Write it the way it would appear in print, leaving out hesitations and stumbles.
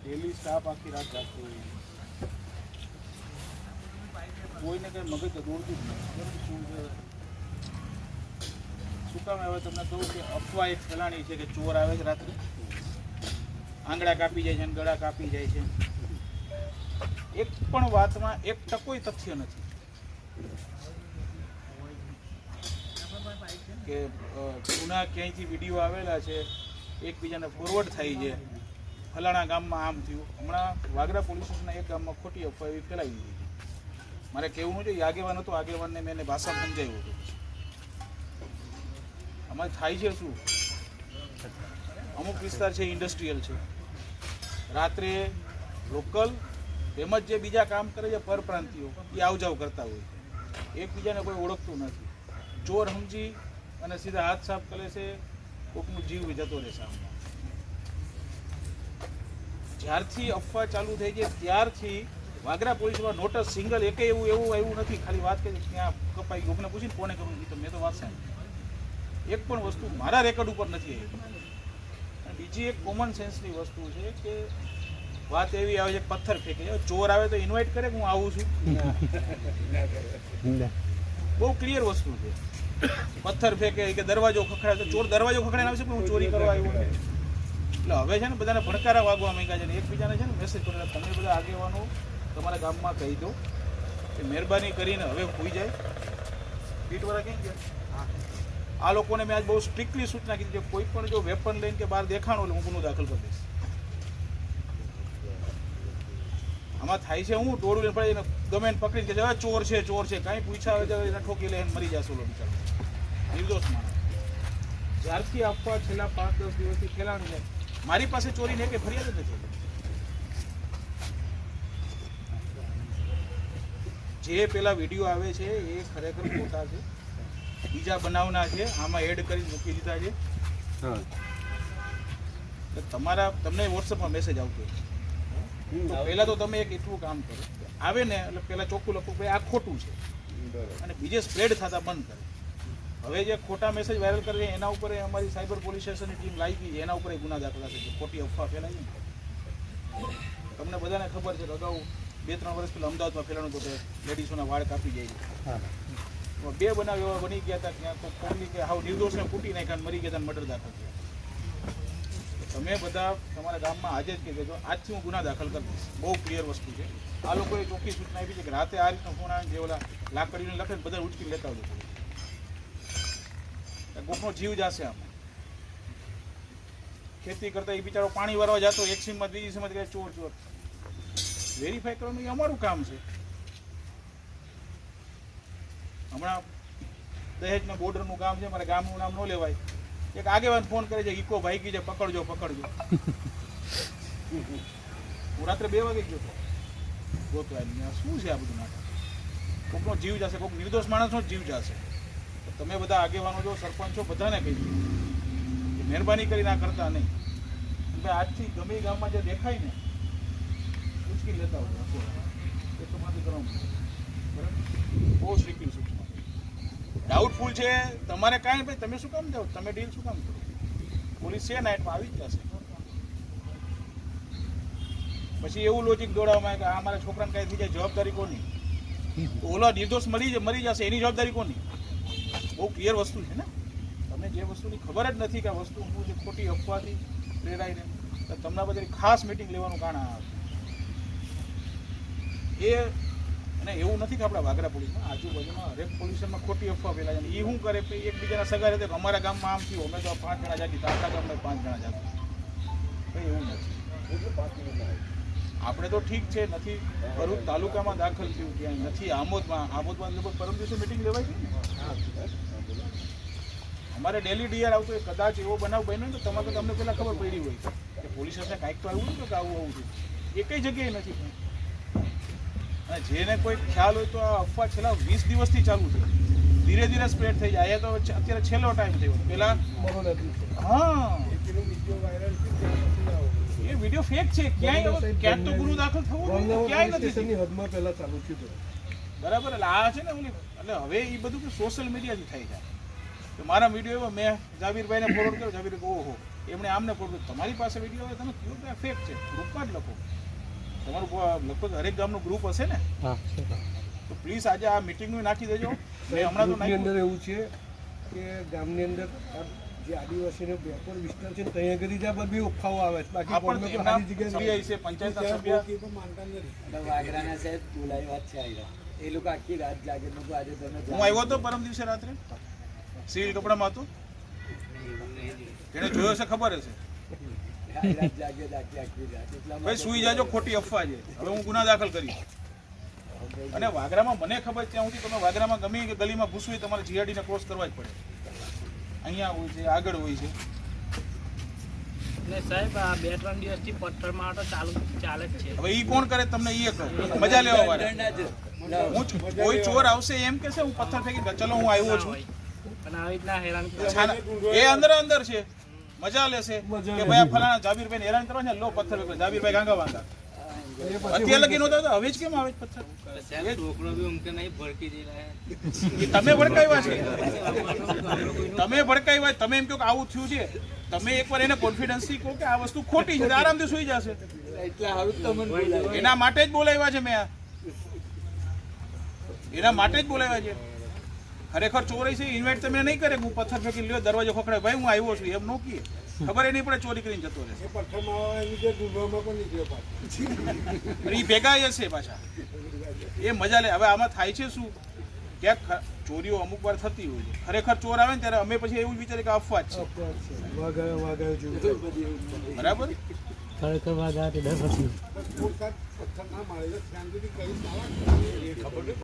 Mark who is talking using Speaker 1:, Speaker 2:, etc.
Speaker 1: Daily staff आखी रात जागतो હોય કોઈને કંઈ મગજ દોડતું જ નહીં શું કામ હવે તમને કહું કે અફવા એક ફેલાણી છે કે ચોર આવે છે રાત્રે આંગળા કાપી જાય છે અને ગળા કાપી જાય છે એક પણ વાતમાં એક ટકોય તથ્ય નથી કે ગુના ક્યાંયથી વિડીયો આવેલા છે એકબીજાને ફોરવર્ડ થાય છે ફલાણા ગામમાં આમ થયું હમણાં વાગરા પોલીસ સ્ટેશનના એક ગામમાં ખોટી અફવા એવી ફેલાવી દીધી મારે કહેવું છે આગેવાન હતો આગેવાનને મેં એને ભાષામાં સમજાવ્યું હતું અમારે થાય છે શું અમુક વિસ્તાર છે ઇન્ડસ્ટ્રીયલ છે રાત્રે લોકલ તેમજ જે બીજા કામ કરે છે પરપ્રાંતિયો એ આવજાવ કરતા હોય એકબીજાને કોઈ ઓળખતું નથી ચોર સમજી અને સીધા હાથ સાફ કરે છે કોકનું જીવ જતો રહેશે આમાં જ્યારથી અફવા ચાલુ થઈ છે ત્યારથી વાગરા પોલીસમાં નોટિસ સિંગલ એકે એવું આવ્યું નથી ખાલી વાત કરી ત્યાં કપાઈ લોકોને પૂછીને કોને કરવું તો મેં તો વાત સાંભળી એક પણ વસ્તુ મારા રેકોર્ડ ઉપર નથી આવી અને બીજી એક કોમન સેન્સની વસ્તુ છે કે વાત એવી આવે છે પથ્થર ફેંકે ચોર આવે તો ઇન્વાઇટ કરે કે હું આવું છું બહુ ક્લિયર વસ્તુ છે પથ્થર ફેંકે કે દરવાજો ખખડાય તો ચોર દરવાજો ખખડાઈને આવે છે પણ હું ચોરી કરવા આવ્યો એટલે હવે છે ને બધાને ભણકારા વાગવા માંગ્યા છે ને એકબીજાને છે ને મેસેજ કરે તમે બધા આગેવાનો તમારા ગામમાં કહી દો કે મહેરબાની કરીને હવે હોઈ જાય પીટવાળા કેમ ગયા આ લોકોને મેં આજ બહુ સ્ટ્રિક્ટલી સૂચના કીધી કે કોઈ પણ જો વેપન લઈને કે બહાર દેખાણો એટલે હું ગુનો દાખલ કરી દઈશ આમાં થાય છે હું દોડું લઈને પડે ગમે એને પકડીને કે ચોર છે કાંઈ પૂછા આવે એને ઠોકી લે મરી જશો લો બિચારો નિર્દોષ માણસ જ્યારથી આપવા છેલ્લા 5-10 દિવસથી ખેલાણી છે મારી પાસે ચોરીને કે ફરિયાદ જ નથી જે પેલા વિડીયો આવે છે એ ખરેખર ખોટા છે બીજા બનાવના છે આમાં એડ કરી મૂકી દીધા છે તમને વોટ્સઅપમાં મેસેજ આવતો તો પહેલાં તો તમે એક એટલું કામ કરો આવે ને એટલે પહેલાં ચોખ્ખું લખો ભાઈ આ ખોટું છે અને બીજે સ્પ્રેડ થતા બંધ કરે હવે જે ખોટા મેસેજ વાયરલ કરે છે એના ઉપર અમારી સાયબર પોલીસ સ્ટેશનની ટીમ લાગી છે એના ઉપર ગુના દાખલ થશે કે ખોટી અફવા ફેલાઈ ને તમને બધાને ખબર છે કે અગાઉ 2-3 વર્ષ પહેલાં અમદાવાદમાં ફેલાણું હતું કે લેડીઝોના વાળ કાપી જાય બે બનાવ એવા બની ગયા હતા ત્યાં તો કોમની કે હાવ નિર્દોષને ફૂટી નાખ્યા મરી ગયા હતા મર્ડર દાખલ થયા તમે બધા તમારા ગામમાં આજે જ કહેજો આજથી હું ગુના દાખલ કરી દઈશ બહુ ક્લિયર વસ્તુ છે આ લોકોએ ચોખ્ખી સૂચના આપી છે કે રાતે આ રીતનો ફોન આવે જે ઓલા લાકડીને લખે ને બધા ઉચકી લેતા હોય કોકનો જીવ જશે આમાં ખેતી કરતા એ બિચારો પાણી વારવા જતો એક સીમમાં બીજી સીમમાં કહે ચોર વેરીફાઈ કરવાનું એ અમારું કામ છે હમણાં દહેજના બોર્ડરનું કામ છે મારા ગામનું નામ ન લેવાય એક આગેવાન ફોન કરે છે ઇકો ભાઈ છે પકડજો હું રાત્રે 2 વાગે ગયો હતો ગોતવા શું છે આ બધું નાટક કોકનો જીવ જશે કોઈક નિર્દોષ માણસનો જ જીવ જશે તમે બધા આગેવાનો છો સરપંચો બધાને કહી દો મહેરબાની કરીને આ કરતા નહીં ભાઈ આજથી ગમે ગામમાં જે દેખાય ને ઉચકી લેતા હોય એ તો માંથી કરવાનું બરાબર બહુ સ્ટ્રિક્ટલી સૂચના ડાઉટફુલ છે તમારે કાંઈ ભાઈ તમે શું કામ જાઓ તમે ડીલ શું કામ કરો પોલીસ છે નાઇટમાં આવી જ જશે પછી એવું લોજિક દોડાવવામાં આવે કે આ મારા છોકરાને કાંઈ થઈ જાય જવાબદારી કોની ઓલો નિર્દોષ મરી જશે એની જવાબદારી કોની બહુ ક્લિયર વસ્તુ છે ને તમને જે વસ્તુની ખબર જ નથી કે આ વસ્તુ હું જે ખોટી અફવાથી પ્રેરાઈને તો તમને બધી ખાસ મિટિંગ લેવાનું કારણ આવે એ અને એવું નથી કે આપણા વાગરા પોલીસમાં આજુબાજુમાં હરેક પોલ્યુશનમાં ખોટી અફવા ફેલાય છે એ શું કરે એકબીજાના સગા રીતે અમારા ગામમાં આમ થયું અમે તો 5 જણા જાતી તો આપણા ગામમાં 5 જણા જાતી કંઈ એવું નથી આપણે તો ઠીક છે નથી ભરૂચ તાલુકામાં દાખલ થયું ક્યાંય નથી આમોદમાં લગભગ પરમ દિવસે મિટિંગ લેવાય છે અમારે ડેલી ડીઆર આવતો હોય કદાચ એવો બનાવ બન્યો તો તમને પહેલાં ખબર પડી હોય કે પોલીસ સ્ટેશને કાંઈક તો આવ્યું કે આવું છે એ કઈ જગ્યાએ નથી અને જેને કોઈ ખ્યાલ હોય તો આ અફવા છેલ્લા 20 દિવસથી ચાલુ છે ધીરે ધીરે સ્પ્રેડ થઈ જાય તો અત્યારે છેલ્લો ટાઈમ થયો પેલા હા એ વિડીયો ફેક છે ક્યાંય તો ગુનો દાખલ થવો ક્યાંય નથી હદમાં પહેલા ચાલુ થયું બરાબર એટલે આ છે ને એટલે હવે એ બધું સોશિયલ મીડિયાથી થાય છે તો મારા વિડીયો મેં જાવીરભાઈને ફોરવર્ડ કર્યો જાવીર ઓહો એમણે આમને ખોટું. તમારી પાસે વિડીયો હોય તમે કહો કે આ ફેક છે, ગ્રુપમાં જ લખો. તમારું લગભગ હરેક ગામનું ગ્રુપ હશે ને, તો પ્લીઝ આજે આ મિટિંગનું નાખી દેજો. હમણાં તો
Speaker 2: અંદર એવું છે કે ગામની અંદર જે આદિવાસીનો બેકવર્ડ વિસ્તાર છે ત્યાં આગળ જ આ બધી અફવાઓ આવે છે. બાકી સારી જગ્યાએ
Speaker 1: છે પંચાયતના સભ્ય
Speaker 3: વાગરાના સાહેબ બોલાવી વાત છે આવ્યા એ લોકો આખી રાત જાગે. આજે તમે
Speaker 1: હું આવ્યો હતો પરમ દિવસે રાત્રે, સિવિલ કપડામાં હતો, એને જોયો છે ખબર હશે. ભાઈ સુઈ જાજો, ખોટી અફવા છે. હવે હું ગુના દાખલ કરીશ. અને વાગરામાં મને ખબર ત્યાં સુધી તમે વાગરામાં ગમે કે ગલીમાં ઘૂસવું તમારે જીઆરડીને ક્રોસ કરવા જ પડે. અહીંયા હોય છે, આગળ હોય છે.
Speaker 4: ને સાહેબ આ 2-3 દિવસથી પથ્થર મારતો ચાલે જ છે.
Speaker 1: હવે ઈ કોણ કરે તમને ઈ કહો, મજા લેવા વાળા. હું કોઈ ચોર આવશે એમ કહેશે હું પથ્થર ફેંકી ચલો હું આવ્યો છું,
Speaker 4: અને આવી રીતના હેરાન
Speaker 1: એ અંદર છે, મજા લેશે કે ભાઈ ફલાણા જાબીરભાઈ હેરાન કરવા લો પથ્થર ફેંકે. જાબીરભાઈ ગાંગા વાંગા અત્યારે લગી નહોતા તો હવે જ કેમ આવે પથ્થર? તમે ભડકાવ્યા છે, તમે ભડકાવ્યા. તમે એમ કહો કે આવું થયું છે, તમે એકવાર એને કોન્ફિડન્સથી કહો કે આ વસ્તુ ખોટી છે, આરામથી સુઈ જશે. એના માટે જ બોલાવ્યા છે મેં, એના માટે જ બોલાવ્યા છે. ખરેખર ચોરી છે ઇન્વાઇટ તમે નહીં કરે હું પથ્થર ફેંકી લ્યો દરવાજો ખખડાય ભાઈ હું આવ્યો છું એમ નો કીએ, ખબર એ નહીં પડે ચોરી કરીને જતો રહે. એ ભેગા હશે પાછા, એ મજા લે. હવે આમાં થાય છે શું, ક્યાંક ચોરીઓ અમુક વાર થતી હોય છે, ખરેખર ચોર આવે ને ત્યારે અમે પછી એવું જ વિચારીએ કે અફવા જ છે. બરાબર,
Speaker 4: ખરેખર વાત આ